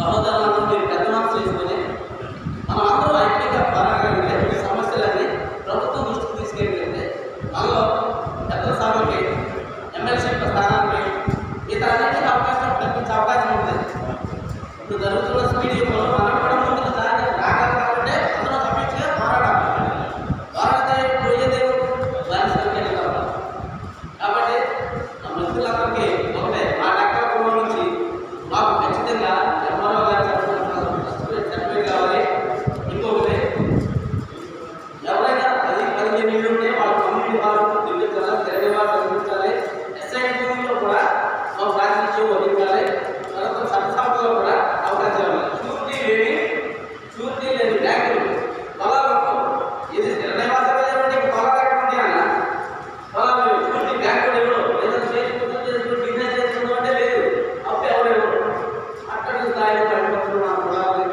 సహోదరులను మీరు పెద్ద మనసు చేసుకొని మనం అందరూ ఐక్యంగా పోరాడగలిగితే ఈ సమస్యలన్నీ ప్రభుత్వం దృష్టికి తీసుకెళ్ళితే మనలో పెద్ద స్థానానికి ఎమ్మెల్యేషిప్ స్థానానికి మిగతా అన్నింటికి అవకాశం కల్పించే అవకాశం ఉంది. ఇప్పుడు జరుగుతున్న స్పీడ్లో మనం కూడా ముందుకు రాగలం కాబట్టి అందరూ సమిష్టిగా పోరాడాలి. పోరాడితే పోయేదే దాని సంఖ్య కాబట్టి ఆ మిత్రులందరికీ ఒకటే మా డాక్టర్ కుటుంబం నుంచి మాకు ఖచ్చితంగా ఎంఆర్ఓ గారి సర్టిఫికేట్ కావాలి. ఇంకొకటి ఎవరైనా 10-15 ఇళ్ళు ఉంటే వాళ్ళ కమ్యూనిటీ వాళ్ళు నిర్మించాలి, తెరడి వాళ్ళు నిర్మించాలి. ఎస్ఐ భూమిలో కూడా ఒక ప్రాతినిధ్యం వహించాలి. తర్వాత చట్టసభలో కూడా అవకాశం ఇవ్వాలి. షూరిటీ లేని బ్యాంకులు పొలాలకు ఇది నిర్ణయవాసంగా చెప్పండి పొలాలు ఎటువంటి అన్న పొలాలు షూరిటీ బ్యాంకులు ఇవ్వడం ఏదైనా చేసుకుంటూ బిజినెస్ చేసుకుంటూ అంటే లేదు అప్పు ఎవరు ఇవ్వరు. అక్కడి స్థాయిలో పడిపోతున్నారు మన పొలాలు.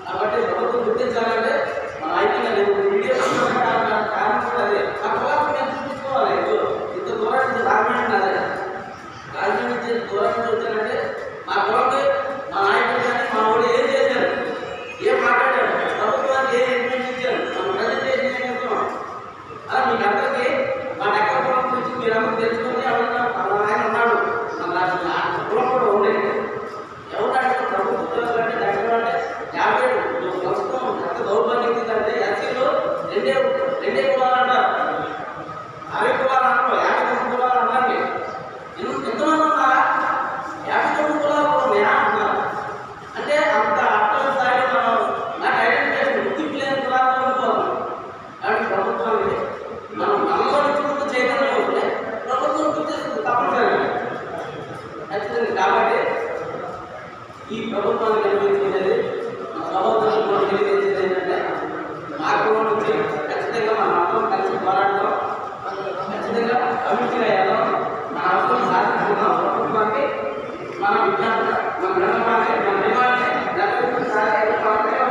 కాబట్టి ప్రభుత్వం గుర్తించాలంటే మన ఐటీగా వీడియో కారణం కూడా అదే ఆ పొలాలు మేము చూపించుకోవాలి. ఇంత దూరం నుంచి రాజమండ్రి అదే రాజమండ్రి నుంచి దూరం నుంచి వచ్చారంటే మా పొలంకి మా నాయకులు కానీ మా ఊళ్ళు ఏం చేశారు, ఏం మాట్లాడారు, ప్రభుత్వానికి ఏం ఇన్ఫ్లుయెన్స్ ఇచ్చారు, మనం ప్రజెంటేషన్ ఏం చేస్తున్నాం అలా మీకు అందరికీ మా డెక్కల పొలం గురించి మీరు అందరూ తెలుసుకొని ఎవరన్నా ఆయన ఉన్నాడు మన పొలం కూడా ఉండేది ఎవరు అడిగిన ప్రభుత్వం అంటే డెక్కలు అంటే 50 ప్రస్తుతం ఎంత దౌర్భాగ్యం అంటే ఎస్సీలో రెండే కులాలు అంటారు. 60 కులాలు అంటారు, 59 కులాలు అన్నారు. ఎంతమంది ఉన్నారా? 59 కులాలు ఉన్నాయా అన్నారు. అంటే అంత అట్టల స్థాయిలో మనం నాకు ఐడెంటిఫికేషన్ గుర్తింపు లేని కులాల్లో ఉండిపోతున్నాం. కాబట్టి ప్రభుత్వానికి మనం మనలో నుంచి చైతన్యం ఉంటే ప్రభుత్వం గుర్తిస్తుంది తప్పనిసరిగా ఖచ్చితంగా. కాబట్టి ఈ ప్రభుత్వానికి నిర్వహించేది మన సహోదరులకు తెలియజేసేది ఏంటంటే మా కులం నుంచి ఖచ్చితంగా మన అందరం కలిసి పోరాడడం, ఖచ్చితంగా అభివృద్ధిగా అయ్యాం, మన అవసరం సాధించుకున్నాం. ప్రభుత్వానికి మన విజ్ఞాపన మన గ్రంథాన్ని మన నివాళి జగన్ సాధించే పోరాడాలి.